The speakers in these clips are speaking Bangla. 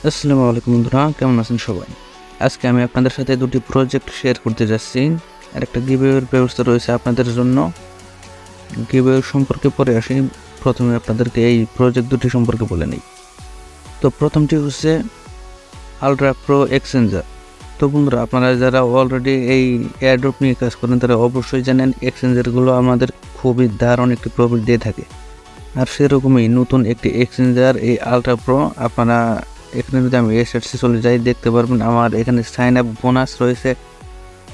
আসসালামু আলাইকুম বন্ধুরা, কেমন আছেন সবাই? আজকে আমি আপনাদের সাথে দুটি প্রজেক্ট শেয়ার করতে যাচ্ছি। আর একটা গিভঅ্যাওয়ের ব্যবস্থা রয়েছে আপনাদের জন্য। গিভঅ্যাওয়ে সম্পর্কে পরে আসি, প্রথমে আপনাদেরকে এই প্রজেক্ট দুটি সম্পর্কে বলে নিই। তো প্রথমটি হচ্ছে আলট্রা প্রো এক্সচেঞ্জার। তো বন্ধুরা, আপনারা যারা অলরেডি এই এয়ারড্রপ নিয়ে কাজ করেন তারা অবশ্যই জানেন এক্সচেঞ্জারগুলো আমাদের খুবই দারুণ একটি প্রফিট দিয়ে থাকে। আর সেরকমই নতুন একটি এক্সচেঞ্জার এই আলট্রা প্রো। আপনারা এখানে যদি আমি এসএসসি চলে যাই দেখতে পারবেন আমার এখানে সাইন আপ বোনাস রয়েছে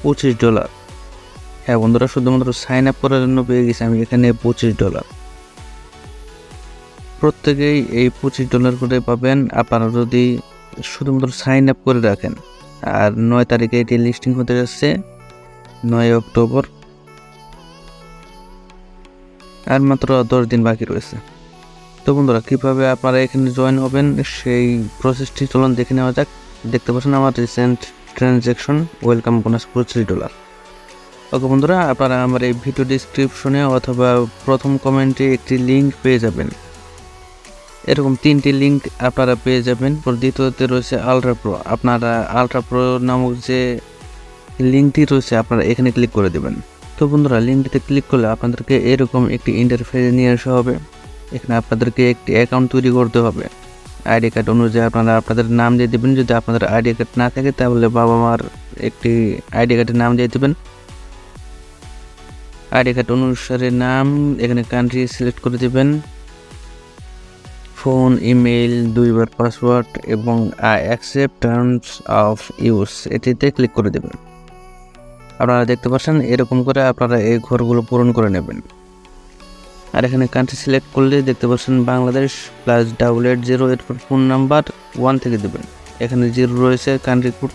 $25। হ্যাঁ বন্ধুরা, শুধুমাত্র সাইন আপ করার জন্য পেয়ে গেছি আমি এখানে $25। প্রত্যেকেই এই $25 করে পাবেন আপনারা যদি শুধুমাত্র সাইন আপ করে রাখেন। আর 9 তারিখে এটি লিস্টিং হতে যাচ্ছে, 9 অক্টোবর। আর মাত্র 10 দিন বাকি রয়েছে। তো বন্ধুরা, কীভাবে আপনারা এখানে জয়েন হবেন সেই প্রসেসটি চলুন দেখে নেওয়া যাক। দেখতে পাচ্ছেন আমার রিসেন্ট ট্রানজ্যাকশন, ওয়েলকাম বোনাস $25। ওকে বন্ধুরা, আপনারা আমার এই ভিডিও ডিসক্রিপশনে অথবা প্রথম কমেন্টে একটি লিঙ্ক পেয়ে যাবেন। এরকম 3টি লিঙ্ক আপনারা পেয়ে যাবেন। দ্বিতীয়তে রয়েছে আলট্রা প্রো। আপনারা আলট্রা প্রো নামক যে লিঙ্কটি রয়েছে আপনারা এখানে ক্লিক করে দেবেন। তো বন্ধুরা, লিঙ্কটিতে ক্লিক করলে আপনাদেরকে এরকম একটি ইন্টারফেস নিয়ে আসা হবে। এখানে আপনাদেরকে একটি অ্যাকাউন্ট তৈরি করতে হবে। আইডি কার্ড অনুযায়ী আপনারা আপনাদের নাম দিয়ে দেবেন। যদি আপনাদের আইডি কার্ড না থাকে তাহলে বাবা মার একটি আইডি কার্ডের নাম দিয়ে দেবেন। আইডি কার্ড অনুসারে নাম, এখানে কান্ট্রি সিলেক্ট করে দেবেন। ফোন, ইমেইল, 2বার পাসওয়ার্ড এবং I accept terms of use এটিতে ক্লিক করে দেবেন। আপনারা দেখতে পাচ্ছেন এরকম করে আপনারা এই ঘরগুলো পূরণ করে নেবেন। আর এখানে কান্ট্রি সিলেক্ট করলে দেখতে পাচ্ছেন বাংলাদেশ +880, এরপর ফোন নাম্বার 1 থেকে দেবেন। এখানে 0 রয়েছে কান্ট্রি কোড,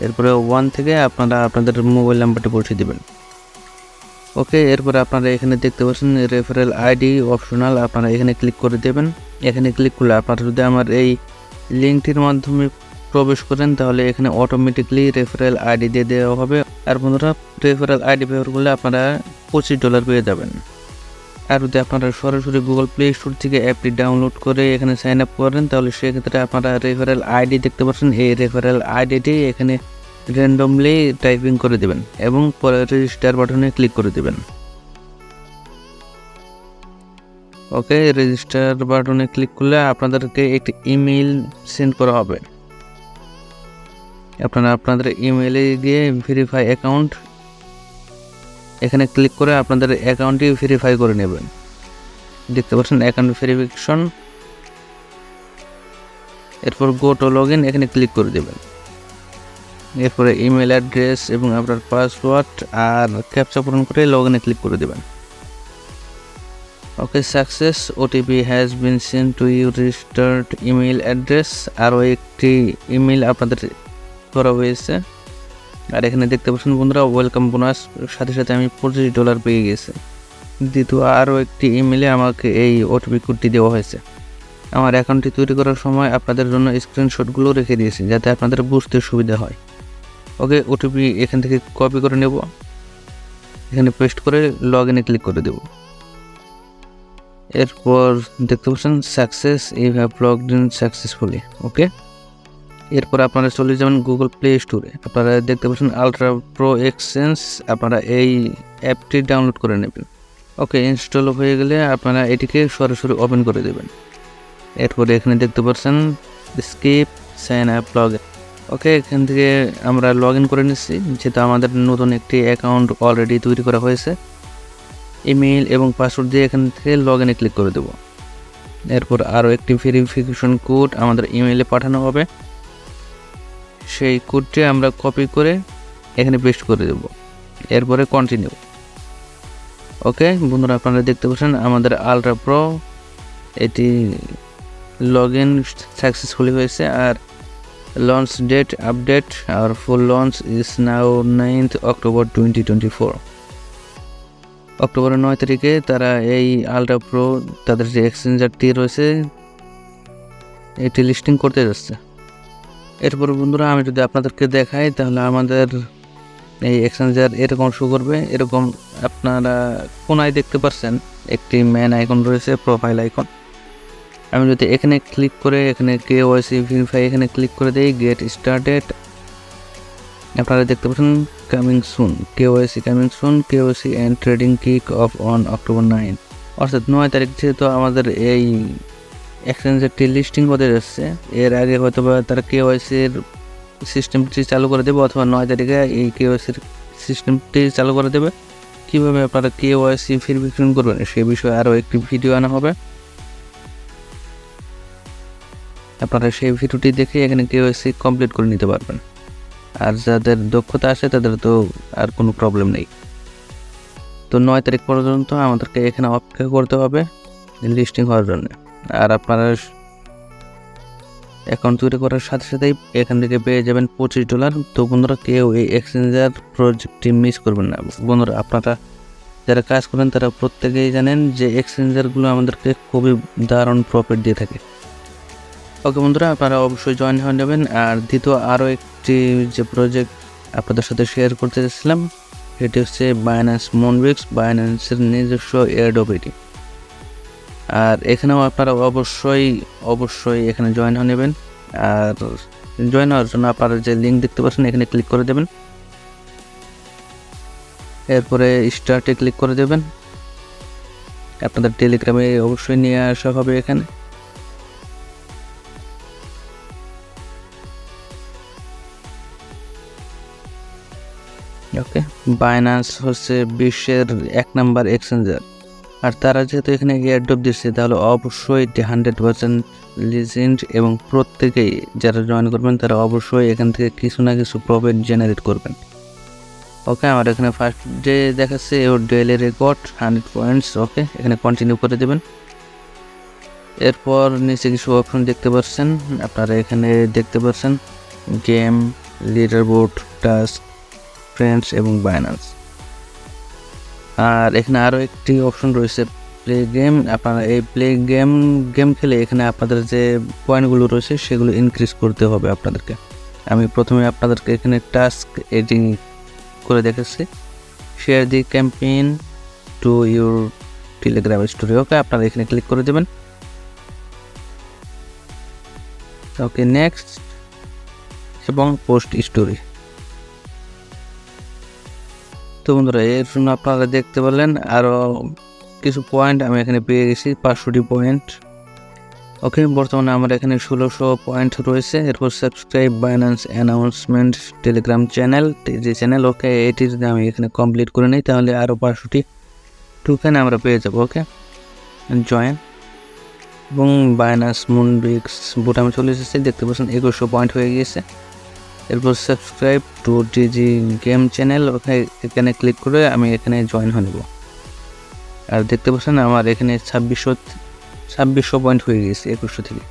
এরপরে 1 থেকে আপনারা আপনাদের মোবাইল নাম্বারটি বসিয়ে দেবেন। ওকে, এরপরে আপনারা এখানে দেখতে পাচ্ছেন রেফারেল আইডি অপশনাল, আপনারা এখানে ক্লিক করে দেবেন। এখানে ক্লিক করলে আপনারা যদি আমার এই লিঙ্কটির মাধ্যমে প্রবেশ করেন তাহলে এখানে অটোমেটিকলি রেফারেল আইডি দিয়ে দেওয়া হবে। আর বন্ধুরা, রেফারেল আইডি ব্যবহার করলে আপনারা $25 পেয়ে যাবেন। আর যদি আপনারা সরাসরি গুগল প্লে স্টোর থেকে অ্যাপটি ডাউনলোড করে এখানে সাইন আপ করেন তাহলে সেক্ষেত্রে আপনারা রেফারেল আইডি দেখতে পাচ্ছেন। এই রেফারেল আইডিটি এখানে র্যান্ডমলি টাইপিং করে দেবেন এবং পরে রেজিস্টার বাটনে ক্লিক করে দেবেন। ওকে, রেজিস্টার বাটনে ক্লিক করলে আপনাদেরকে একটি ইমেইল সেন্ড করা হবে। আপনারা আপনাদের ইমেইলে গিয়ে ভেরিফাই অ্যাকাউন্ট এখানে ক্লিক করে আপনাদের অ্যাকাউন্টটি ভেরিফাই করে নেবেন। দেখতে পাচ্ছেন অ্যাকাউন্ট ভেরিফিকেশন, এরপর গো টু লগ ইন এখানে ক্লিক করে দেবেন। এরপরে ইমেল অ্যাড্রেস এবং আপনার পাসওয়ার্ড আর ক্যাপচা পূরণ করে লগ ইনে ক্লিক করে দেবেন। Okay, success, OTP has been send to your registered email address. আরও একটি ইমেল আপনাদের করা হয়েছে। আর এখানে দেখতে পাচ্ছেন বন্ধুরা, ওয়েলকাম বোনাস সাথে সাথে আমি $25 পেয়ে গেছি। দ্বিতীয় আরও একটি ইমেলে আমাকে এই ওটিপি কোডটি দেওয়া হয়েছে। আমার অ্যাকাউন্টটি তৈরি করার সময় আপনাদের জন্য স্ক্রিনশটগুলো রেখে দিয়েছি যাতে আপনাদের বুঝতে সুবিধা হয়। ওকে, ওটিপি এখান থেকে কপি করে নেব, এখানে পেস্ট করে লগ ইনে ক্লিক করে দেব। এরপর দেখতে পাচ্ছেন success, you have logged in successfully. Okay, এরপর আপনারা চলে যাবেন গুগল প্লে স্টোরে। আপনারা দেখতে পাচ্ছেন আলট্রা প্রো এক্সচেঞ্জ, আপনারা এই অ্যাপটি ডাউনলোড করে নেবেন। ওকে, ইনস্টল হয়ে গেলে আপনারা এটিকে সরাসরি ওপেন করে দেবেন। এরপরে এখানে দেখতে পাচ্ছেন skip sign up log in. Okay, এখান থেকে আমরা লগ ইন করে নিচ্ছি যেহেতু আমাদের নতুন একটি অ্যাকাউন্ট অলরেডি তৈরি করা হয়েছে। ইমেইল এবং পাসওয়ার্ড দিয়ে এখান থেকে লগ ইনে ক্লিক করে দেব। এরপর আরও একটি ভেরিফিকেশন কোড আমাদের ইমেইলে পাঠানো হবে, সেই কোডটি আমরা কপি করে এখানে পেস্ট করে দেব। এরপরে কন্টিনিউ। ওকে বন্ধুরা, আপনারা দেখতে পাচ্ছেন আমাদের আলট্রা প্রো এটি লগ ইন সাকসেসফুলি হয়েছে। আর লঞ্চ ডেট আপডেট, আর full launch is now 9th October 2024। অক্টোবরের 9 তারিখে তারা এই আলট্রা প্রো তাদের যে এক্সচেঞ্জারটি রয়েছে এটি লিস্টিং করতে যাচ্ছে। এরপর বন্ধুরা, আমি যদি আপনাদেরকে দেখাই তাহলে আমাদের এই এক্সচেঞ্জার এরকম শো করবে। এরকম আপনারা কোনায় দেখতে পাচ্ছেন একটি ম্যান আইকন রয়েছে, প্রোফাইল আইকন। আমি যদি এখানে ক্লিক করে এখানে KYC ভেরিফাই এখানে ক্লিক করে দিই, গেট স্টার্টেড, আপনারা দেখতে পাচ্ছেন coming soon, KYC coming soon, KYC and trading kick off on October 9, অর্থাৎ 9 তারিখ যেহেতু আমাদের এই এক্সচেঞ্জেরটি লিস্টিং হতে যাচ্ছে, এর আগে হয়তো বা তারা KYCর সিস্টেমটি চালু করে দেবে, অথবা 9 তারিখে এই KYCর সিস্টেমটি চালু করে দেবে। কীভাবে আপনারা KYC ভেরিফিকেশন করবেন সে বিষয়ে আরও একটি ভিডিও আনা হবে, আপনারা সেই ভিডিওটি দেখে এখানে KYC কমপ্লিট করে নিতে পারবেন। আর যাদের দক্ষতা আছে তাদের তো আর কোনো প্রবলেম নেই। তো 9 তারিখ পর্যন্ত আমাদেরকে এখানে অপেক্ষা করতে হবে লিস্টিং হওয়ার জন্য। আর আপনারা অ্যাকাউন্ট তৈরি করার সাথে সাথেই এখান থেকে পেয়ে যাবেন $25। তো বন্ধুরা, কেউ এই এক্সচেঞ্জার প্রজেক্টটি মিস করবেন না। বন্ধুরা, আপনারা যারা কাজ করেন তারা প্রত্যেকেই জানেন যে এক্সচেঞ্জারগুলো আমাদেরকে খুবই দারুণ প্রফিট দিয়ে থাকে। ওকে বন্ধুরা, আপনারা অবশ্যই জয়েন হয়ে নেবেন। আর দ্বিতীয় আরও একটি যে প্রজেক্ট আপনাদের সাথে শেয়ার করতে চাইছিলাম সেটি হচ্ছে বাইন্যান্স মুনবিক্স, বাইন্যান্সের নিজস্ব এয়ারড্রপ এটি। আর এখানেও আপনারা অবশ্যই এখানে জয়েন হয়ে নেবেন। আর জয়েন হওয়ার জন্য আপনারা যে লিঙ্ক দেখতে পাচ্ছেন এখানে ক্লিক করে দেবেন, এরপরে স্টার্টে ক্লিক করে দেবেন। আপনাদের টেলিগ্রামে অবশ্যই নিয়ে আসা হবে এখানে। ওকে, বাইন্যান্স হচ্ছে বিশ্বের 1 নাম্বার এক্সচেঞ্জার। আর তারা যেহেতু এখানে এয়ারড্রপ দিচ্ছে তাহলে অবশ্যই 100% লিজেন্ড, এবং প্রত্যেকেই যারা জয়েন করবেন তারা অবশ্যই এখান থেকে কিছু না কিছু প্রফিট জেনারেট করবেন। ওকে, আমার এখানে ফার্স্ট ডে দেখাচ্ছে ওর ডেইলি রেকর্ড 100 পয়েন্টস। ওকে, এখানে কন্টিনিউ করে দেবেন। এরপর নিচে কিছু অপশন দেখতে পাচ্ছেন, আপনারা এখানে দেখতে পাচ্ছেন গেম, লিডারবোর্ড, টাস্ক, ফ্রেন্ডস এবং বাইন্যান্স। আর এখানে আরও একটি অপশন রয়েছে প্লে গেম। আপনারা এই প্লে গেম খেলে এখানে আপনাদের যে পয়েন্টগুলো রয়েছে সেগুলো ইনক্রিজ করতে হবে আপনাদেরকে। আমি প্রথমে আপনাদেরকে এখানে টাস্ক এডিং করে দেখাচ্ছি, share the campaign to your Telegram story. Okay, আপনারা এখানে ক্লিক করে দেবেন। ওকে, নেক্সট, এবং পোস্ট স্টোরি। তো বন্ধুরা, এর জন্য আপনারা দেখতে পেলেন আরও কিছু পয়েন্ট আমি এখানে পেয়ে গেছি, 500টি পয়েন্ট। ওকে, বর্তমানে আমার এখানে 1600 পয়েন্ট রয়েছে। এরপর subscribe Binance announcement Telegram channel, যে চ্যানেল, ওকে, এটি যদি আমি এখানে কমপ্লিট করে নিই তাহলে আরও 500টি টোকেন আমরা পেয়ে যাবো। ওকে, জয়েন, এবং বাইন্যান্স মুনবিক্স বোটামে চলে এসেছে, দেখতে পাচ্ছেন 2100 পয়েন্ট হয়ে গিয়েছে। এরপর subscribe to Digi game channel, ওখানে এখানে ক্লিক করে আমি এখানে জয়েন হয়ে নেব। আর দেখতে পাচ্ছেন আমার এখানে 2600 পয়েন্ট হয়ে গিয়েছে 2100 থেকে।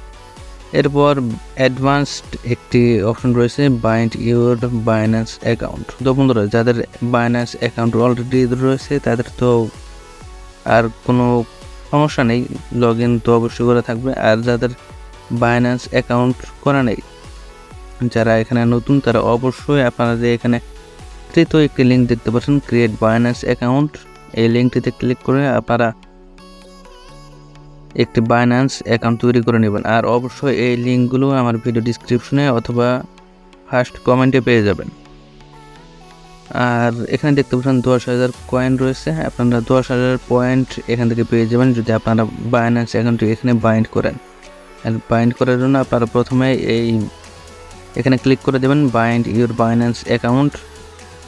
এরপর অ্যাডভান্সড একটি অপশন রয়েছে, বাইন্ড ইউর বাইন্যান্স অ্যাকাউন্ট। তো বন্ধুরা, যাদের বাইন্যান্স অ্যাকাউন্ট অলরেডি রয়েছে তাদের তো আর কোনো সমস্যা নেই, লগ ইন তো অবশ্যই করা থাকবে। আর যাদের বাইন্যান্স অ্যাকাউন্ট করা নেই, যারা এখানে নতুন, তারা অবশ্যই আপনারা যে এখানে তৃতীয় একটি লিঙ্ক দেখতে পাচ্ছেন, ক্রিয়েট বাইন্যান্স অ্যাকাউন্ট, এই লিঙ্কটিতে ক্লিক করে আপনারা একটি বাইন্যান্স অ্যাকাউন্ট তৈরি করে নেবেন। আর অবশ্যই এই লিঙ্কগুলো আমার ভিডিও ডিসক্রিপশনে অথবা ফার্স্ট কমেন্টে পেয়ে যাবেন। আর এখানে দেখতে পাচ্ছেন 10,000 কয়েন রয়েছে, আপনারা 10,000 পয়েন্ট এখান থেকে পেয়ে যাবেন যদি আপনারা বাইন্যান্স অ্যাকাউন্টটি এখানে বাইন্ড করেন। আর বাইন্ড করার জন্য আপনারা প্রথমে এখানে ক্লিক করে দেবেন বাইন্ড ইউর বাইন্যান্স অ্যাকাউন্ট।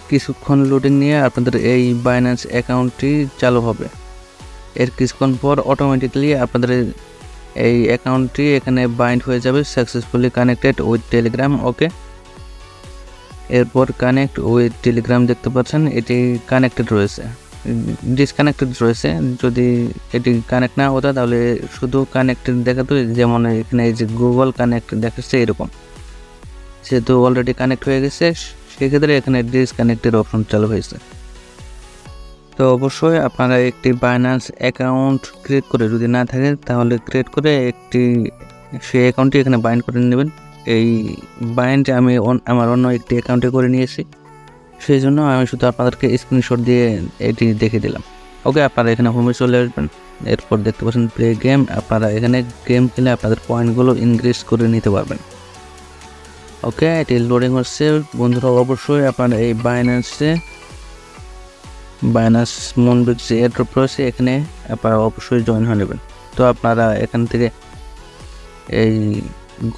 কিছুক্ষণ লোডিং নিয়ে আপনাদের এই বাইন্যান্স অ্যাকাউন্টটি চালু হবে। এর কিছুক্ষণ পর অটোমেটিক্যালি আপনাদের এই অ্যাকাউন্টটি এখানে বাইন্ড হয়ে যাবে, সাকসেসফুলি কানেক্টেড উইথ টেলিগ্রাম। ওকে, এরপর কানেক্ট উইথ টেলিগ্রাম দেখতে পাচ্ছেন এটি কানেক্টেড রয়েছে, ডিসকানেক্টেড রয়েছে। যদি এটি কানেক্ট না হতো তাহলে শুধু কানেক্টেড দেখাতো, যেমন এখানে এই যে গুগল কানেক্ট দেখাচ্ছে এরকম। যেহেতু অলরেডি কানেক্ট হয়ে গেছে সেক্ষেত্রে এখানে ডিসকানেক্টেড অপশন চালু হয়েছে। তো অবশ্যই আপনারা একটি বাইন্যান্স অ্যাকাউন্ট ক্রিয়েট করে, যদি না থাকে তাহলে ক্রিয়েট করে সেই অ্যাকাউন্টটি এখানে বাইন্ড করে নেবেন। এই বাইন্ড আমি আমার অন্য একটি অ্যাকাউন্টে করে নিয়েছি, সেই জন্য আমি শুধু আপনাদেরকে স্ক্রিনশট দিয়ে এটি দেখে দিলাম। ওকে, আপনারা এখানে হোমে চলে আসবেন। এরপর দেখতে পাচ্ছেন প্লে গেম। আপনারা এখানে গেম খেলে আপনাদের পয়েন্টগুলো ইনক্রিজ করে নিতে পারবেন। ওকে, এটি লোডিং হচ্ছে বন্ধুরা। অবশ্যই আপনারা এই বাইন্যান্স মুনবিক্স যে এয়ারড্রপ রয়েছে এখানে আপনারা অবশ্যই জয়েন হয়ে নেবেন। তো আপনারা এখান থেকে এই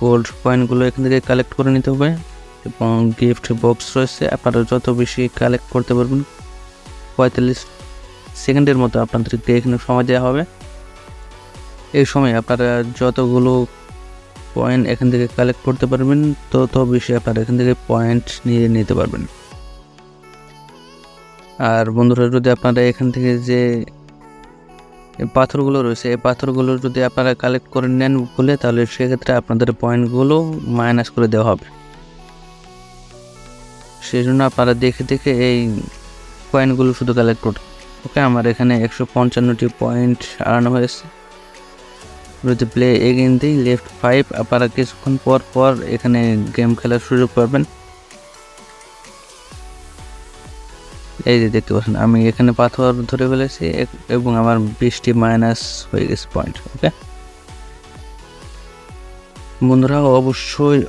গোল্ড পয়েন্টগুলো এখান থেকে কালেক্ট করে নিতে হবে এবং গিফট বক্স রয়েছে আপনারা যত বেশি কালেক্ট করতে পারবেন 45 সেকেন্ডের মতো আপনাদেরকে এখানে সময় দেওয়া হবে। এই সময় আপনারা যতগুলো পয়েন্ট এখান থেকে কালেক্ট করতে পারবেন তত বেশি আপনারা এখান থেকে পয়েন্ট নিয়ে নিতে পারবেন। আর বন্ধুরা, যদি আপনারা এখান থেকে যে পাথরগুলো রয়েছে এই পাথরগুলো যদি আপনারা কালেক্ট করে নেন বলে, তাহলে সেক্ষেত্রে আপনাদের পয়েন্টগুলো মাইনাস করে দেওয়া হবে। সেই জন্য আপনারা দেখে দেখে এই কয়েনগুলো শুধু কালেক্ট করুন। ওকে, আমার এখানে 155টি পয়েন্ট আর্ন হয়েছে। যদি প্লে এগেইন দিই লেফট 5, আপনারা কিছুক্ষণ পর পর এখানে গেম খেলার সুযোগ পাবেন। এই যে দেখতে পাচ্ছেন আমি এখানে পাথর ধরে ফেলেছি এবং আমার 20টি মাইনাস হয়ে গেছে পয়েন্ট। ওকে বন্ধুরা, অবশ্যই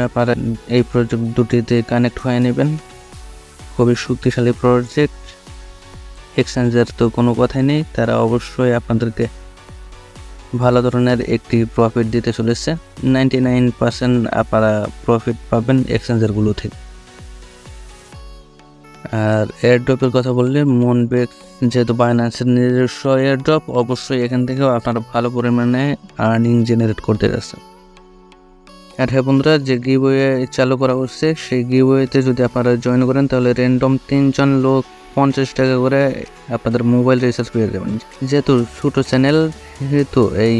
আপনারা এই প্রজেক্ট দুটিতে কানেক্ট হয়ে নেবেন। খুবই শক্তিশালী প্রজেক্ট, এক্সচেঞ্জের তো কোনো কথাই নেই। তারা অবশ্যই আপনাদেরকে ভালো ধরনের একটি প্রফিট দিতে চলেছে। 99% আপনারা প্রফিট পাবেন এক্সচেঞ্জারগুলো থেকে। আর এয়ারড্রপের কথা বললে মুনবিক্স যেহেতু বাইন্যান্সের নিজস্ব এয়ারড্রপ, অবশ্যই এখান থেকেও আপনারা ভালো পরিমাণে আর্নিং জেনারেট করতে যাচ্ছেন। আর হ্যাঁ বন্ধুরা, যে গিভওয়ে চালু করা হচ্ছে সেই গিভওয়েতে যদি আপনারা জয়েন করেন তাহলে র্যান্ডম 3 জন লোক 50 টাকা করে আপনাদের মোবাইল রিচার্জ পেয়ে যাবেন। যেহেতু ছোটো চ্যানেল, সেহেতু এই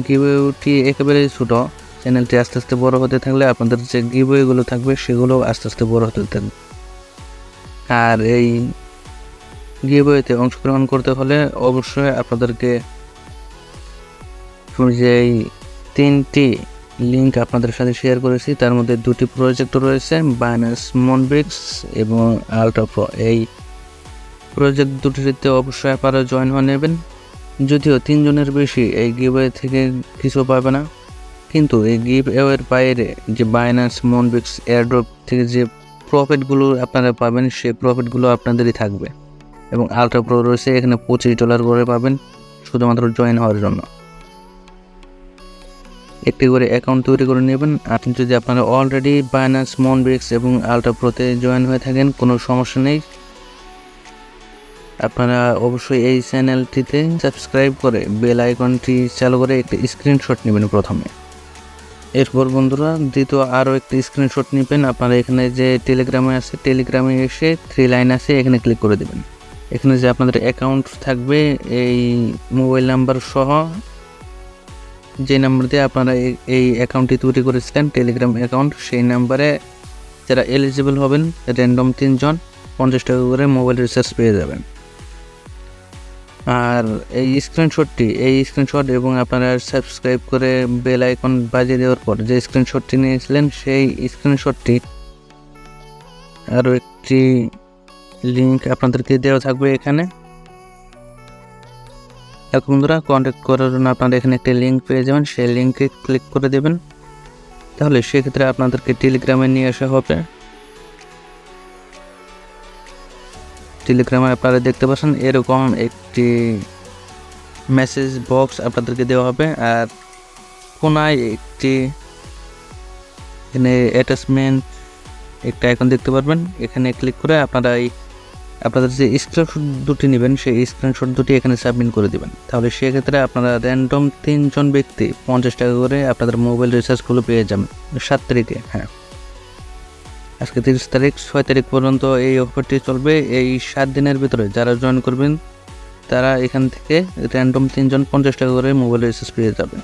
গিভওয়েটি একেবারেই ছোটো। চ্যানেলটি আস্তে আস্তে বড় হতে থাকলে আপনাদের যে গিভওয়েগুলো থাকবে সেগুলো আস্তে আস্তে বড় হতে থাকবে। আর এই গিভওয়েতে অংশগ্রহণ করতে হলে অবশ্যই আপনাদেরকে যে 3টি লিঙ্ক আপনাদের সাথে শেয়ার করেছি, তার মধ্যে 2টি প্রজেক্ট রয়েছে, বাইন্যান্স মুনবিক্স এবং আলট্রা প্রো। এই প্রজেক্ট দুটিতে অবশ্যই আপনারা জয়েন হয়ে নেবেন। যদিও 3 জনের বেশি এই গিভওয়ে থেকে কিছু পাবে না, কিন্তু এই গিভওয়ের বাইরে যে বাইন্যান্স মুনবিক্স এয়ারড্রপ থেকে যে প্রফিটগুলো আপনারা পাবেন সেই প্রফিটগুলো আপনাদেরই থাকবে। এবং আলট্রা প্রো রয়েছে, এখানে $25 করে পাবেন শুধুমাত্র জয়েন হওয়ার জন্য। একটি করে অ্যাকাউন্ট তৈরি করে নেবেন। আপনি যদি আপনারা অলরেডি বাইন্যান্স মুনবিক্স এবং আলট্রা প্রোতে জয়েন হয়ে থাকেন, কোনো সমস্যা নেই। আপনারা অবশ্যই এই চ্যানেলটিতে সাবস্ক্রাইব করে বেল আইকনটি চালু করে একটি স্ক্রিনশট নেবেন প্রথমে। এরপর বন্ধুরা দ্বিতীয় আরও একটি স্ক্রিনশট নেবেন। আপনারা এখানে যে টেলিগ্রামে আছে, টেলিগ্রামে এসে 3 লাইন আছে এখানে ক্লিক করে দেবেন। এখানে যে আপনাদের অ্যাকাউন্ট থাকবে এই মোবাইল নাম্বার সহ, যে নাম্বার দিয়ে আপনারা এই অ্যাকাউন্টটি তৈরি করেছিলেন টেলিগ্রাম অ্যাকাউন্ট, সেই নাম্বারে যারা এলিজিবল হবেন র্যান্ডম 3 জন 50 টাকা করে মোবাইল রিচার্জ পেয়ে যাবেন। আর এই স্ক্রিনশট এবং আপনারা সাবস্ক্রাইব করে বেল আইকন বাজিয়ে দেওয়ার পর যে স্ক্রিনশটটি নিয়েছিলেন সেই স্ক্রিনশটটি আরও একটি লিঙ্ক আপনাদেরকে দেওয়া থাকবে এখানে। এখন বন্ধুরা, কন্ট্যাক্ট করার জন্য আপনারা এখানে একটি লিঙ্ক পেয়ে যাবেন, সেই লিঙ্কে ক্লিক করে দেবেন। তাহলে সেক্ষেত্রে আপনাদেরকে টেলিগ্রামে নিয়ে আসা হবে। টেলিগ্রামে আপনারা দেখতে পাচ্ছেন এরকম একটি মেসেজ বক্স আপনাদেরকে দেওয়া হবে। আর কোনায় একটি এখানে অ্যাটাচমেন্ট একটা আইকন দেখতে পারবেন, এখানে ক্লিক করে আপনারা আপনাদের যে স্ক্রিনশট দুটি নেবেন সেই স্ক্রিনশট দুটি এখানে সাবমিট করে দেবেন। তাহলে সেক্ষেত্রে আপনারা র্যান্ডম 3 জন ব্যক্তি 50 টাকা করে আপনাদের মোবাইল রিচার্জগুলো পেয়ে যাবেন 7 তারিখে। হ্যাঁ, আজকে 30 তারিখ, 6 তারিখ পর্যন্ত এই অফারটি চলবে। এই 7 দিনের ভিতরে যারা জয়েন করবেন তারা এখান থেকে র্যান্ডম 3 জন 50 টাকা করে মোবাইল রিচার্জ পেয়ে যাবে।